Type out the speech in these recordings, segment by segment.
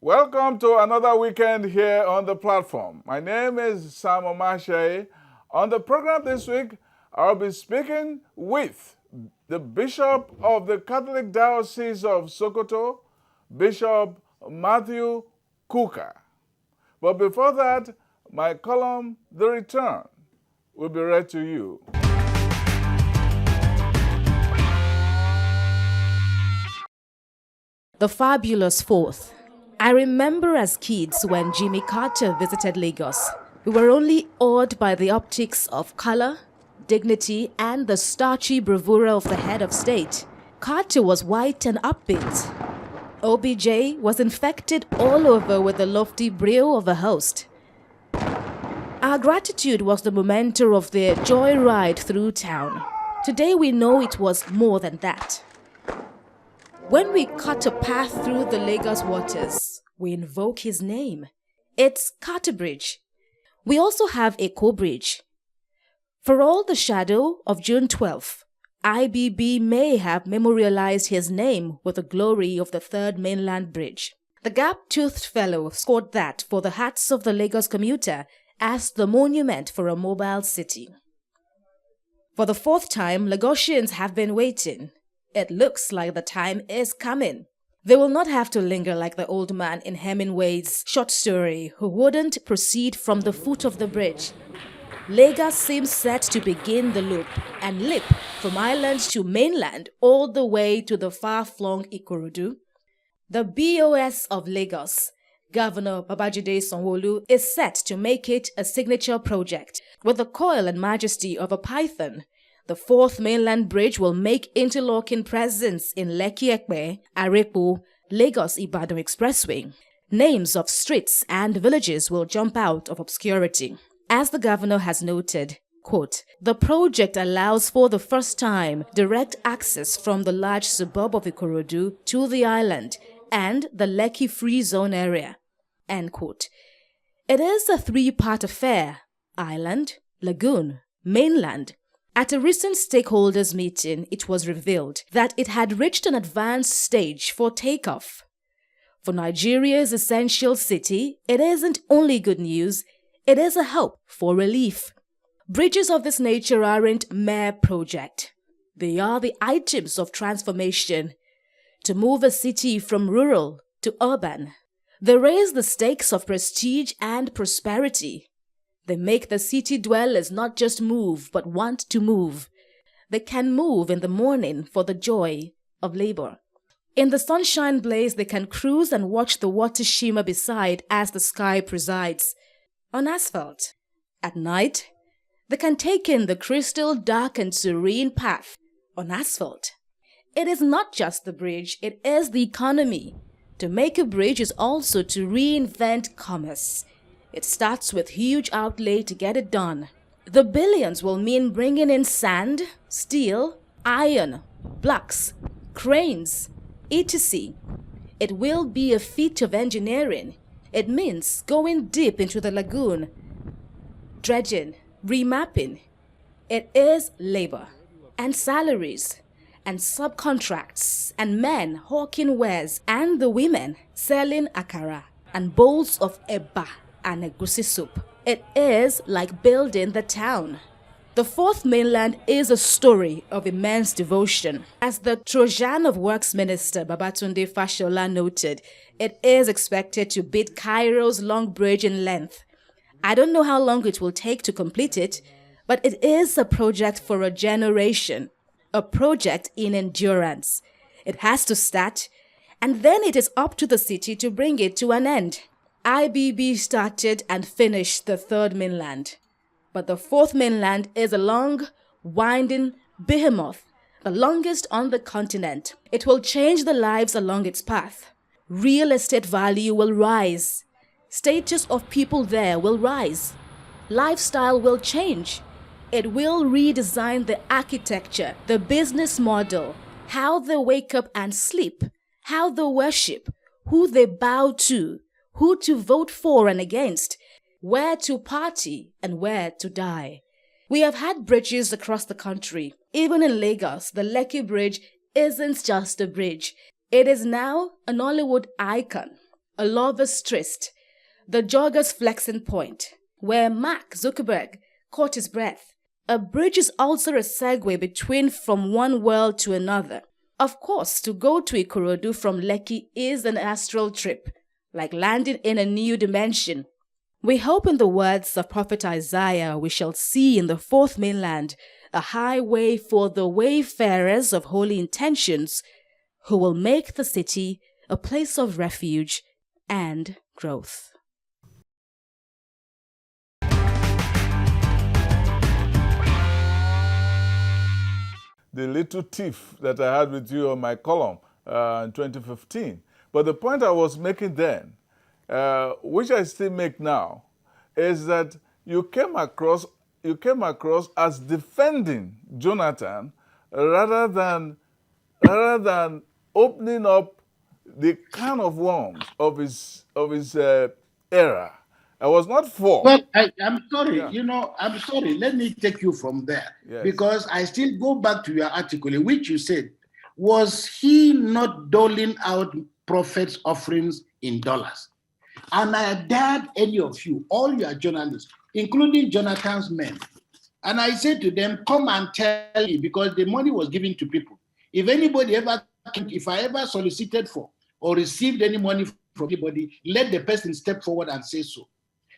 Welcome to another weekend here on the platform. My name is Sam Omashe. On the program this week, I'll be speaking with the Bishop of the Catholic Diocese of Sokoto, Bishop Matthew Kukah. But before that, my column, The Return, will be read to you. The Fabulous Fourth. I remember as kids when Jimmy Carter visited Lagos. We were only awed by the optics of color, dignity, and the starchy bravura of the head of state. Carter was white and upbeat. OBJ was infected all over with the lofty brio of a host. Our gratitude was the memento of their joyride through town. Today we know it was more than that. When we cut a path through the Lagos waters, we invoke his name. It's Carter Bridge. We also have Eko Bridge. For all the shadow of June 12th, IBB may have memorialized his name with the glory of the Third Mainland Bridge. The gap-toothed fellow scored that for the hearts of the Lagos commuter as the monument for a mobile city. For the fourth time, Lagosians have been waiting. It looks like the time is coming. They will not have to linger like the old man in Hemingway's short story who wouldn't proceed from the foot of the bridge. Lagos seems set to begin the loop and leap from island to mainland all the way to the far-flung Ikorodu. The BOS of Lagos, Governor Babajide Sanwo-Olu, is set to make it a signature project. With the coil and majesty of a python, the fourth mainland bridge will make interlocking presence in Lekki-Epe, Arepo, Lagos-Ibadan Expressway. Names of streets and villages will jump out of obscurity. As the governor has noted, quote, the project allows for the first time direct access from the large suburb of Ikorodu to the island and the Lekki Free Zone area, end quote. It is a three-part affair: island, lagoon, mainland. At a recent stakeholders meeting, it was revealed that it had reached an advanced stage for takeoff. For Nigeria's essential city, it isn't only good news, it is a hope for relief. Bridges of this nature aren't mere project. They are the items of transformation to move a city from rural to urban. They raise the stakes of prestige and prosperity. They make the city dwellers not just move, but want to move. They can move in the morning for the joy of labor. In the sunshine blaze, they can cruise and watch the water shimmer beside as the sky presides. On asphalt. At night, they can take in the crystal dark and serene path on asphalt. It is not just the bridge, it is the economy. To make a bridge is also to reinvent commerce. It starts with huge outlay to get it done. The billions will mean bringing in sand, steel, iron, blocks, cranes, etc. It will be a feat of engineering. It means going deep into the lagoon, dredging, remapping. It is labor and salaries and subcontracts and men hawking wares and the women selling akara and bowls of eba and egusi soup. It is like building the town. The fourth mainland is a story of immense devotion. As the Trojan of Works Minister Babatunde Fashola noted, it is expected to beat Cairo's long bridge in length. I don't know how long it will take to complete it, but it is a project for a generation, a project in endurance. It has to start, and then it is up to the city to bring it to an end. IBB started and finished the third mainland, but the fourth mainland is a long, winding behemoth, the longest on the continent. It will change the lives along its path. Real estate value will rise. Status of people there will rise. Lifestyle will change. It will redesign the architecture, the business model, how they wake up and sleep, how they worship, who they bow to, who to vote for and against, where to party and where to die. We have had bridges across the country. Even in Lagos, the Lekki Bridge isn't just a bridge. It is now a Nollywood icon, a lover's tryst, the jogger's flexing point, where Mark Zuckerberg caught his breath. A bridge is also a segue between from one world to another. Of course, to go to Ikorodu from Lekki is an astral trip, like landing in a new dimension. We hope in the words of Prophet Isaiah we shall see in the fourth mainland a highway for the wayfarers of holy intentions who will make the city a place of refuge and growth. The little tiff that I had with you on my column in 2015. But the point I was making then, which I still make now, is that you came across as defending Jonathan rather than opening up the can of worms of his era. I was not for. Well, I'm sorry. Yeah. I'm sorry. Let me take you from there. Yes. Because I still go back to your article in which you said, was he not doling out prophets' offerings in dollars? And I dared any of you, all your journalists, including Jonathan's men, and I said to them, come and tell me, because the money was given to people. If I ever solicited for or received any money from anybody, let the person step forward and say so.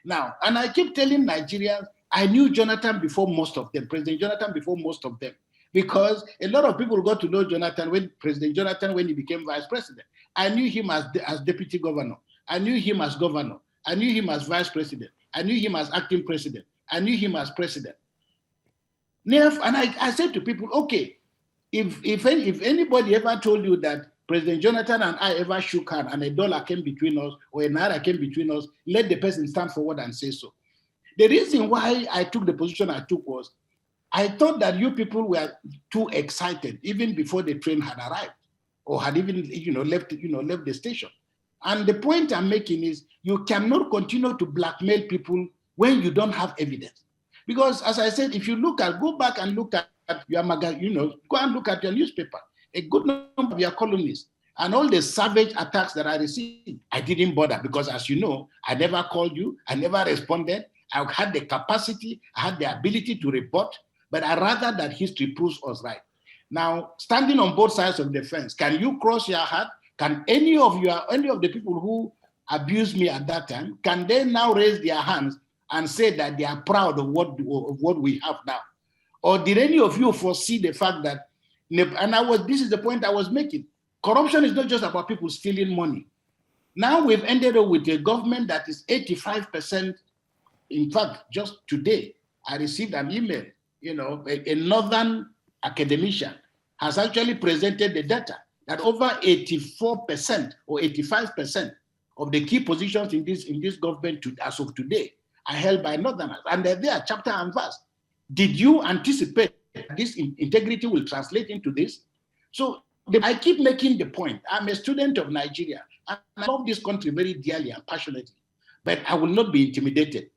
Now, and I keep telling Nigerians, I knew Jonathan before most of them, President Jonathan before most of them, because a lot of people got to know President Jonathan when he became vice president. I knew him as deputy governor. I knew him as governor. I knew him as vice president. I knew him as acting president. I knew him as president. And I said to people, okay, if anybody ever told you that President Jonathan and I ever shook hands and a dollar came between us or a naira came between us, let the person stand forward and say so. The reason why I took the position I took was I thought that you people were too excited even before the train had arrived or had even left the station. And the point I'm making is you cannot continue to blackmail people when you don't have evidence. Because as I said, if you go back and look at your magazine, go and look at your newspaper, a good number of your columnists and all the savage attacks that I received, I didn't bother because, as you know, I never called you, I never responded. I had the capacity, I had the ability to report, but I rather that history proves us right. Now, standing on both sides of the fence, can you cross your heart? Can any of the people who abused me at that time, can they now raise their hands and say that they are proud of what we have now? Or did any of you foresee the fact that, this is the point I was making, corruption is not just about people stealing money. Now we've ended up with a government that is 85%. In fact, just today, I received an email, a northern academician has actually presented the data that over 84% or 85% of the key positions in this government as of today are held by northerners, and they're there, chapter and verse. Did you anticipate this integrity will translate into this? So I keep making the point. I'm a student of Nigeria, and I love this country very dearly and passionately, but I will not be intimidated.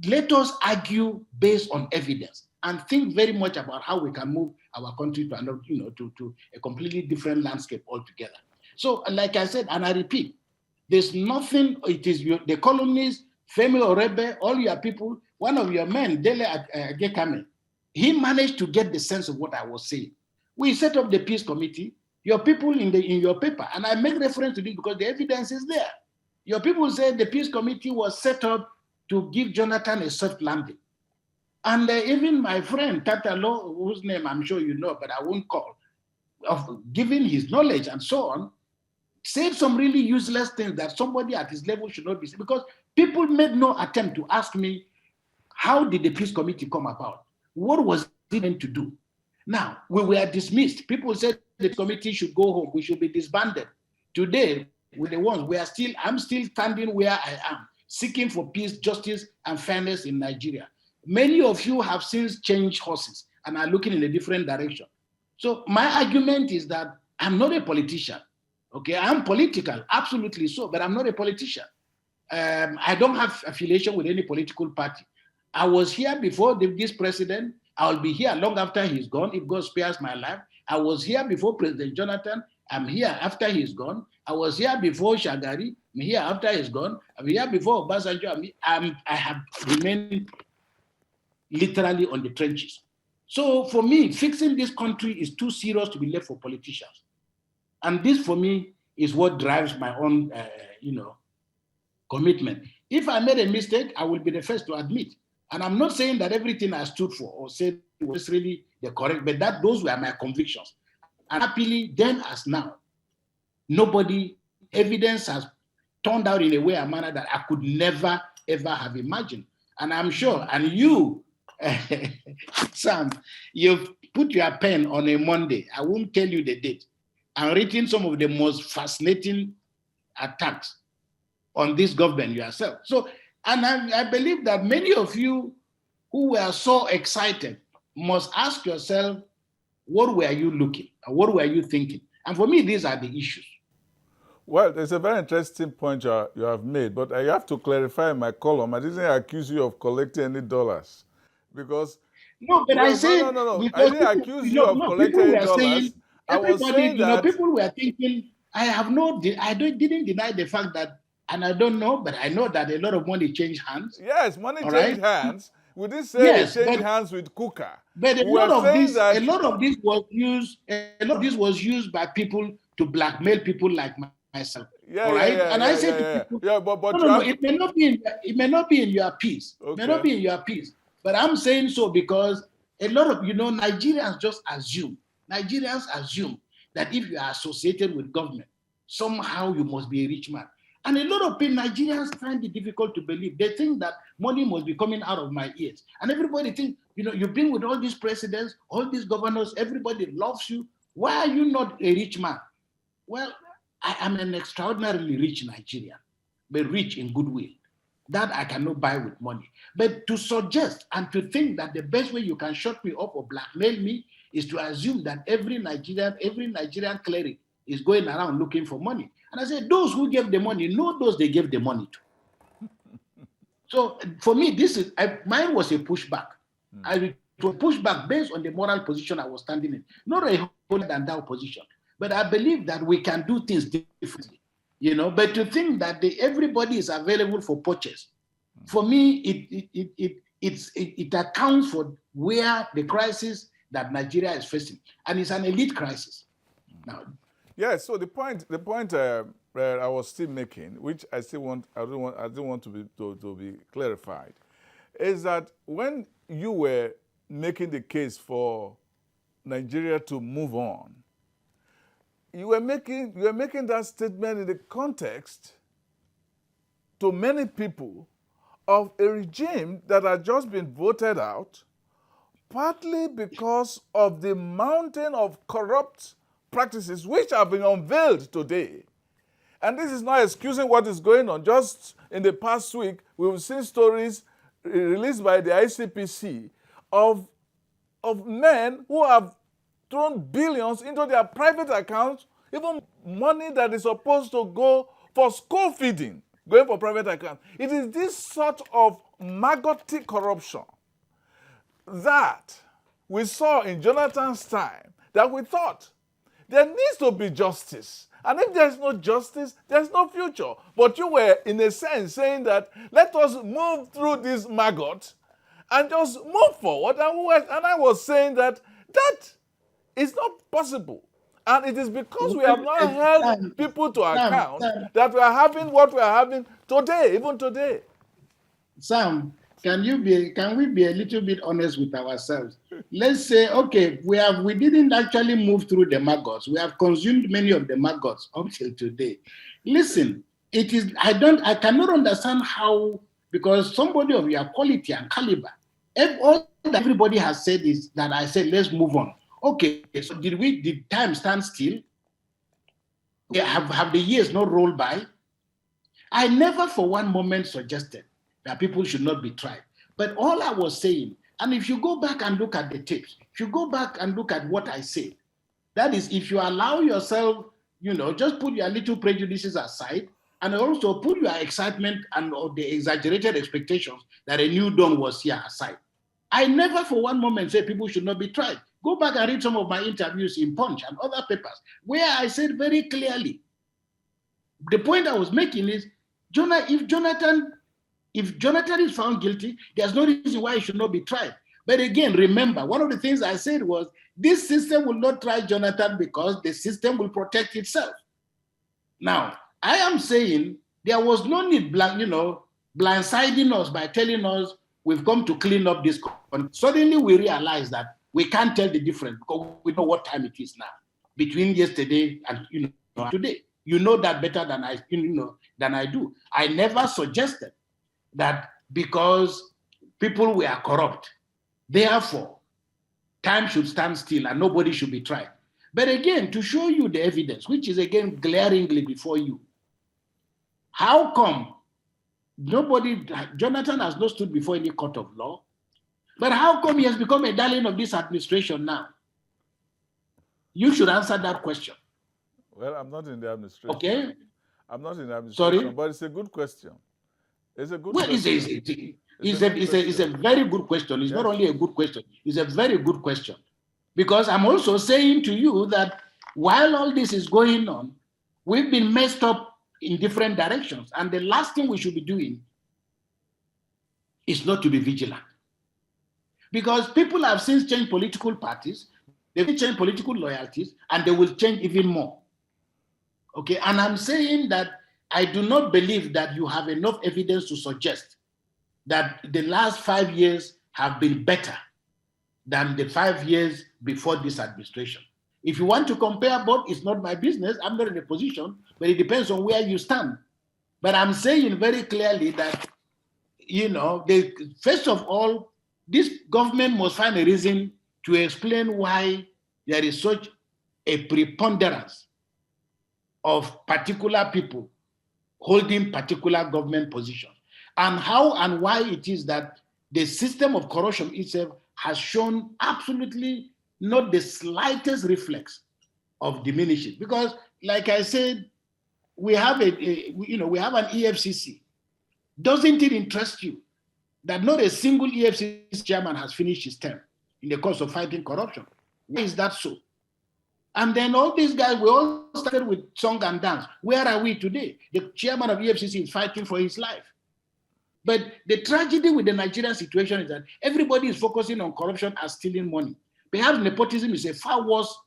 Let us argue based on evidence and think very much about how we can move our country to a completely different landscape altogether. So, like I said, and I repeat, there's nothing. It is the colonists, Femi Orebe, all your people. One of your men, Dele Agekame, he managed to get the sense of what I was saying. We set up the peace committee. Your people in your paper, and I make reference to this because the evidence is there. Your people said the peace committee was set up to give Jonathan a soft landing. And even my friend Tatalo, whose name I'm sure you know, but I won't call, of giving his knowledge and so on, said some really useless things that somebody at his level should not be saying, because people made no attempt to ask me, how did the peace committee come about? What was it meant to do? Now, we were dismissed. People said the committee should go home. We should be disbanded. Today, I'm still standing where I am, seeking for peace, justice, and fairness in Nigeria. Many of you have since changed horses and are looking in a different direction. So my argument is that I'm not a politician. Okay, I'm political, absolutely so, but I'm not a politician. I don't have affiliation with any political party. I was here before this president. I'll be here long after he's gone, if God spares my life. I was here before President Jonathan. I'm here after he's gone. I was here before Shagari. I'm here after he's gone. I'm here before Obasanjo. I have remained literally on the trenches. So for me, fixing this country is too serious to be left for politicians. And this, for me, is what drives my own, commitment. If I made a mistake, I will be the first to admit. And I'm not saying that everything I stood for or said was really the correct, but those were my convictions. And happily, then as now, evidence has turned out in a way, a manner that I could never, ever have imagined. And I'm sure, and you, Sam, you've put your pen on a Monday. I won't tell you the date. And written some of the most fascinating attacks on this government yourself. So, and I believe that many of you who were so excited must ask yourself, what were you looking at? What were you thinking? And for me, these are the issues. Well, there's a very interesting point you have made, but I have to clarify my column. I didn't accuse you of collecting any dollars, because no, but I said no. I didn't accuse you of collecting any dollars. I was saying that people were thinking. I didn't deny the fact that, and I don't know, but I know that a lot of money changed hands. Yes, money changed hands. We didn't say it changed hands with Kukah. But a lot of this was used by people to blackmail people like myself. I said to people, no, it may not be in your piece. Okay. It may not be in your piece. But I'm saying so because a lot of Nigerians just assume. Nigerians assume that if you are associated with government, somehow you must be a rich man. And a lot of Nigerians find it difficult to believe. They think that money must be coming out of my ears. And everybody thinks, you've been with all these presidents, all these governors, everybody loves you. Why are you not a rich man? Well, I am an extraordinarily rich Nigerian, but rich in goodwill. That I cannot buy with money. But to suggest and to think that the best way you can shut me up or blackmail me is to assume that every Nigerian cleric is going around looking for money. And I said, those who gave the money, know those they gave the money to. So for me, mine was a pushback. It was a pushback based on the moral position I was standing in, not a holier than thou position. But I believe that we can do things differently, But to think that everybody is available for purchase, for me, it accounts for where the crisis that Nigeria is facing, and it's an elite crisis. Now, yes. So the point I was still making, which I still want to be clarified, is that when you were making the case for Nigeria to move on, you were making that statement in the context to many people of a regime that had just been voted out, partly because of the mountain of corrupt practices which have been unveiled today. And this is not excusing what is going on. Just in the past week, we've seen stories released by the ICPC of men who have thrown billions into their private accounts, even money that is supposed to go for school feeding, going for private accounts. It is this sort of maggoty corruption that we saw in Jonathan's time that we thought there needs to be justice. And if there's no justice, there's no future. But you were, in a sense, saying that let us move through this maggot and just move forward. And I was saying that is not possible. And it is because we have not held people to account that we are having what we are having today, even today. Sam, can we be a little bit honest with ourselves? Let's say, okay, we didn't actually move through the maggots. We have consumed many of the maggots up till today. Listen, I cannot understand how, because somebody of your quality and caliber, all that everybody has said is that I said, let's move on. Okay, so did time stand still? Have the years not rolled by? I never for one moment suggested that people should not be tried. But all I was saying, and if you go back and look at the tapes, if you go back and look at what I said, that is, if you allow yourself, just put your little prejudices aside, and also put your excitement and or the exaggerated expectations that a new dawn was here aside. I never for one moment said people should not be tried. Go back and read some of my interviews in Punch and other papers where I said very clearly The point I was making is, if Jonathan is found guilty, there's no reason why he should not be tried. But again, remember, one of the things I said was, this system will not try Jonathan because the system will protect itself. Now, I am saying there was no need, blindsiding us by telling us we've come to clean up this. Suddenly we realize that we can't tell the difference because we know what time it is now between yesterday and today. You know that better than I do. I never suggested that because people were corrupt, therefore time should stand still and nobody should be tried. But again, to show you the evidence, which is again glaringly before you, how come Jonathan has not stood before any court of law, but how come he has become a darling of this administration now? You should answer that question. Well, I'm not in the administration. Okay. I'm not in the administration, Sorry? but it's a good question. It's a good question. It's a very good question. It's not only a good question, it's a very good question. Because I'm also saying to you that while all this is going on, we've been messed up in different directions. And the last thing we should be doing is not to be vigilant. Because people have since changed political parties, they've changed political loyalties, and they will change even more. Okay, and I'm saying that I do not believe that you have enough evidence to suggest that the last 5 years have been better than the 5 years before this administration. If you want to compare both, it's not my business. I'm not in a position, but it depends on where you stand. But I'm saying very clearly that, first of all, this government must find a reason to explain why there is such a preponderance of particular people holding particular government positions, and how and why it is that the system of corruption itself has shown absolutely not the slightest reflex of diminishing. Because, like I said, we have an EFCC. Doesn't it interest you that not a single EFCC chairman has finished his term in the course of fighting corruption? Why is that so? And then all these guys, we all started with song and dance. Where are we today? The chairman of EFCC is fighting for his life. But the tragedy with the Nigerian situation is that everybody is focusing on corruption as stealing money. Perhaps nepotism is a far worse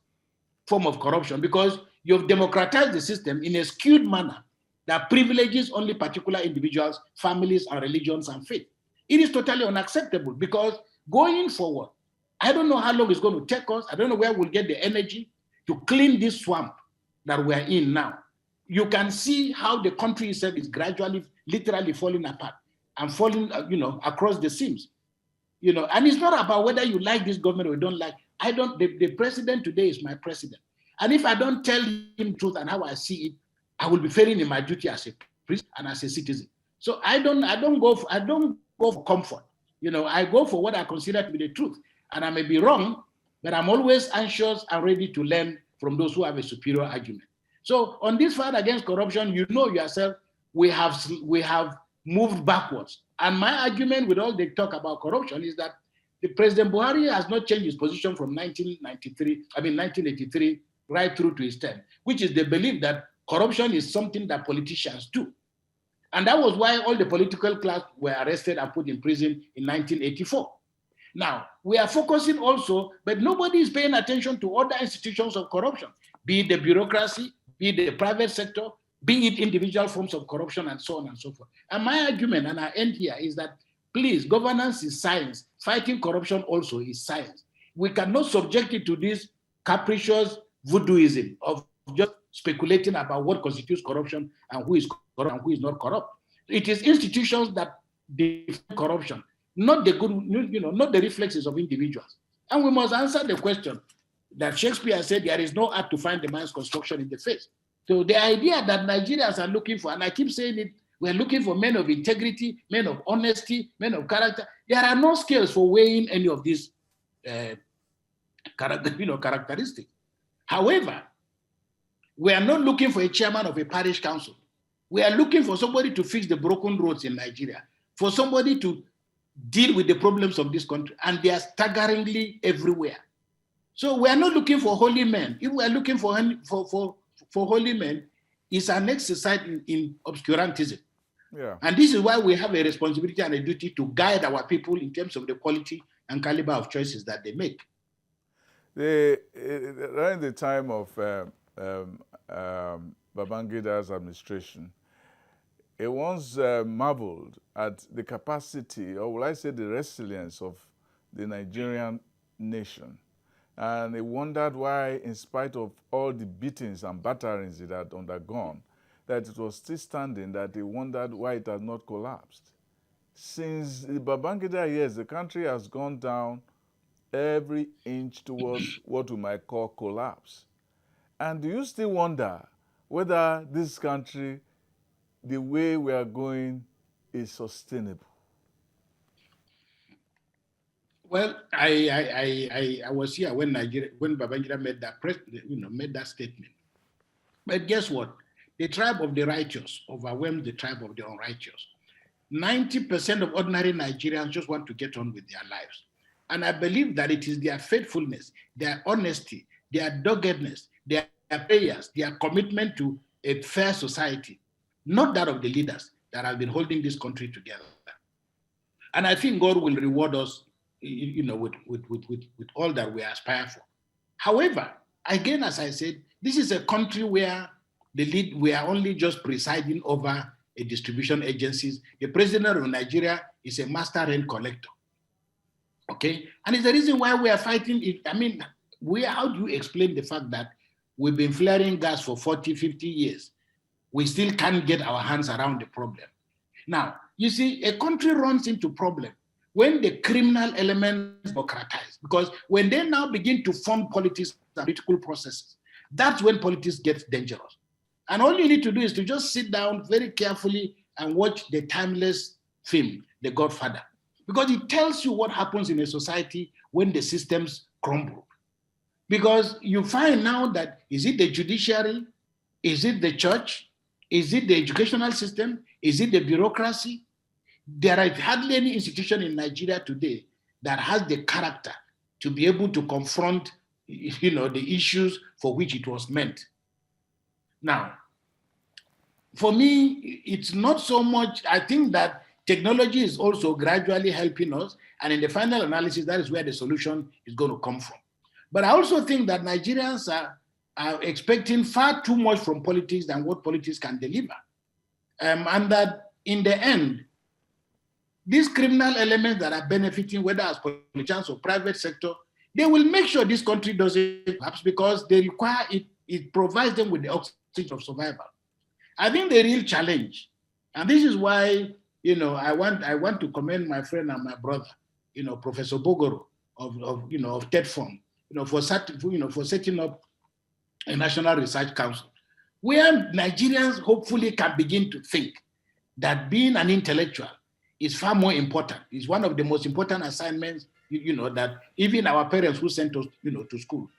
form of corruption because you've democratized the system in a skewed manner that privileges only particular individuals, families, and religions and faith. It is totally unacceptable because going forward, I don't know how long it's going to take us. I don't know where we'll get the energy to clean this swamp that we're in now. You can see how the country itself is gradually, literally falling apart and falling, across the seams. And it's not about whether you like this government or you don't like. The president today is my president. And if I don't tell him truth and how I see it, I will be failing in my duty as a priest and as a citizen. So I don't go for comfort. I go for what I consider to be the truth. And I may be wrong, but I'm always anxious and ready to learn from those who have a superior argument. So on this fight against corruption, yourself, we have moved backwards. And my argument with all the talk about corruption is that the President Buhari has not changed his position from 1983 right through to his term, which is the belief that corruption is something that politicians do. And that was why all the political class were arrested and put in prison in 1984. Now, we are focusing also, but nobody is paying attention to other institutions of corruption, be it the bureaucracy, be it the private sector, be it individual forms of corruption, and so on and so forth. And my argument, and I end here, is that, please, governance is science. Fighting corruption also is science. We cannot subject it to this capricious voodooism of just speculating about what constitutes corruption and who is corrupt and who is not corrupt. It is institutions that define corruption, not the reflexes of individuals. And we must answer the question that Shakespeare said, there is no art to find the man's construction in the face. So the idea that Nigerians are looking for, and I keep saying it, we're looking for men of integrity, men of honesty, men of character. There are no scales for weighing any of these characteristics. However, we are not looking for a chairman of a parish council. We are looking for somebody to fix the broken roads in Nigeria, for somebody to deal with the problems of this country, and they are staggeringly everywhere. So we are not looking for holy men. If we are looking for holy men, is an exercise in obscurantism. Yeah. And this is why we have a responsibility and a duty to guide our people in terms of the quality and caliber of choices that they make. During the time of Babangida's administration, it once marveled at the capacity, or will I say the resilience of the Nigerian nation. And it wondered why, in spite of all the beatings and batterings it had undergone, that it was still standing, that he wondered why it had not collapsed. Since the Babangida years, the country has gone down every inch towards what we might call collapse. And do you still wonder whether this country, the way we are going, is sustainable? Well, I was here when Babangida made that statement. But guess what? The tribe of the righteous overwhelmed the tribe of the unrighteous. 90% of ordinary Nigerians just want to get on with their lives. And I believe that it is their faithfulness, their honesty, their doggedness, their prayers, their commitment to a fair society, not that of the leaders, that have been holding this country together. And I think God will reward us, with all that we aspire for. However, again, as I said, this is a country where we are only just presiding over a distribution agencies. The president of Nigeria is a master rent collector. Okay, and it's the reason why we are fighting it. I mean, how do you explain the fact that we've been flaring gas for 40, 50 years? We still can't get our hands around the problem. Now, you see, a country runs into problem when the criminal elements democratize, because when they now begin to fund politics and political processes, that's when politics gets dangerous. And all you need to do is to just sit down very carefully and watch the timeless film, The Godfather, because it tells you what happens in a society when the systems crumble. Because you find now that, is it the judiciary? Is it the church? Is it the educational system? Is it the bureaucracy? There is hardly any institution in Nigeria today that has the character to be able to confront, the issues for which it was meant. Now, for me, it's not so much, I think that technology is also gradually helping us, and in the final analysis, that is where the solution is going to come from. But I also think that Nigerians are expecting far too much from politics than what politics can deliver. And that in the end, these criminal elements that are benefiting, whether as politicians or private sector, they will make sure this country doesn't collapse because they require it. It provides them with the oxygen of survival. I think the real challenge, and this is why I want to commend my friend and my brother, Professor Bogoro of TEDFORM, for setting up a national research council, where Nigerians hopefully can begin to think that being an intellectual is far more important. It's one of the most important assignments, that even our parents who sent us, to school,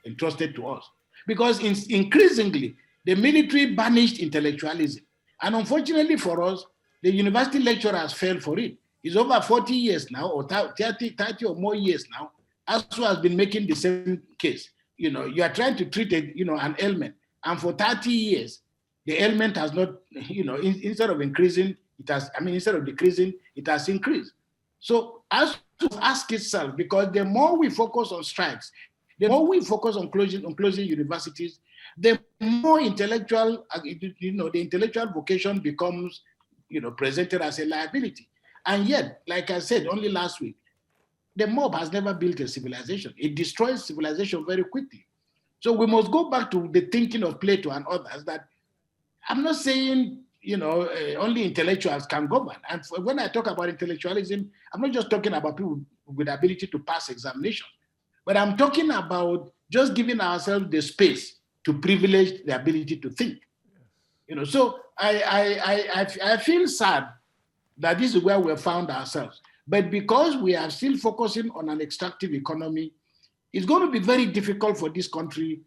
entrusted to us. Because increasingly, the military banished intellectualism. And unfortunately for us, the university lecturers fell for it. It's over 40 years now, or 30 or more years now, ASU has been making the same case. You are trying to treat an ailment, and for 30 years, the ailment has not, instead of increasing, instead of decreasing, it has increased. So ASU ask itself, because the more we focus on strikes, the more we focus on closing universities, the more intellectual, the intellectual vocation becomes, presented as a liability. And yet, like I said only last week, the mob has never built a civilization. It destroys civilization very quickly. So we must go back to the thinking of Plato and others that I'm not saying, only intellectuals can govern. And when I talk about intellectualism, I'm not just talking about people with ability to pass examinations, but I'm talking about just giving ourselves the space to privilege the ability to think. So I feel sad that this is where we have found ourselves. But because we are still focusing on an extractive economy, it's going to be very difficult for this country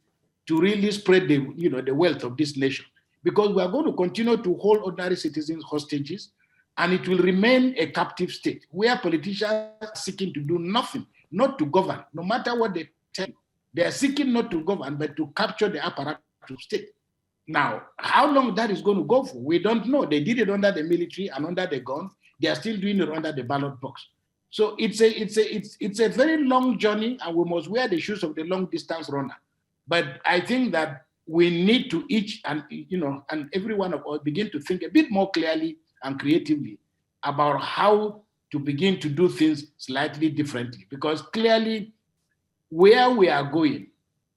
to really spread the wealth of this nation, because we are going to continue to hold ordinary citizens hostages, and it will remain a captive state where politicians are seeking to do nothing, not to govern, no matter what they tell you. They are seeking not to govern, but to capture the apparatus of state. Now, how long that is going to go for, we don't know. They did it under the military and under the gun. They are still doing it under the ballot box. So it's a very long journey, and we must wear the shoes of the long distance runner. But I think that we need to each and every one of us begin to think a bit more clearly and creatively about how to begin to do things slightly differently. Because clearly, where we are going,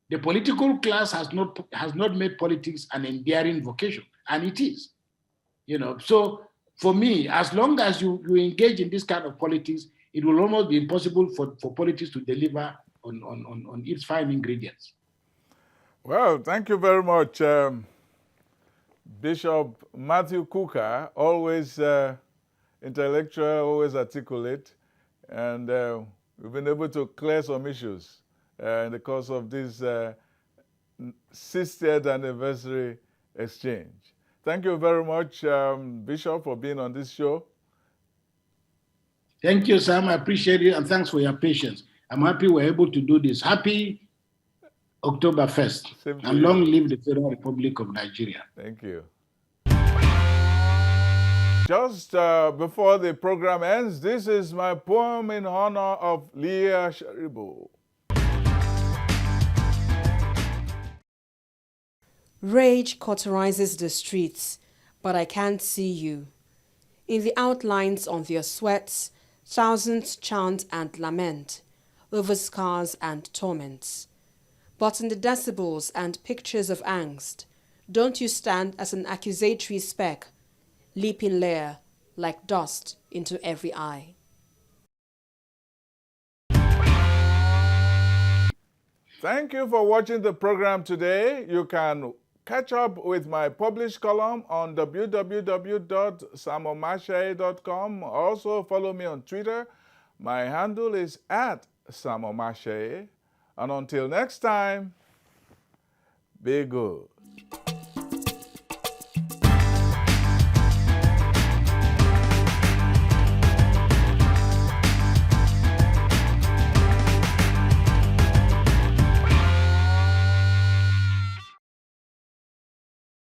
the political class has not made politics an endearing vocation, and it is. So for me, as long as you engage in this kind of politics, it will almost be impossible for politics to deliver on its fine ingredients. Well, thank you very much, Bishop Matthew Kukah, always intellectual, always articulate, and we've been able to clear some issues in the course of this 60th anniversary exchange. Thank you very much, Bishop, for being on this show. Thank you, Sam. I appreciate it, and thanks for your patience. I'm happy we're able to do this. Happy October 1st, and long live the Federal Republic of Nigeria. Thank you. Just before the program ends, this is my poem in honor of Leah Sharibu. Rage cauterizes the streets, but I can't see you. In the outlines on their sweats, thousands chant and lament over scars and torments. But in the decibels and pictures of angst, don't you stand as an accusatory speck, leaping layer like dust into every eye. Thank you for watching the program today. You can catch up with my published column on www.samomashe.com. Also follow me on Twitter. My handle is @samomashe. And until next time, be good.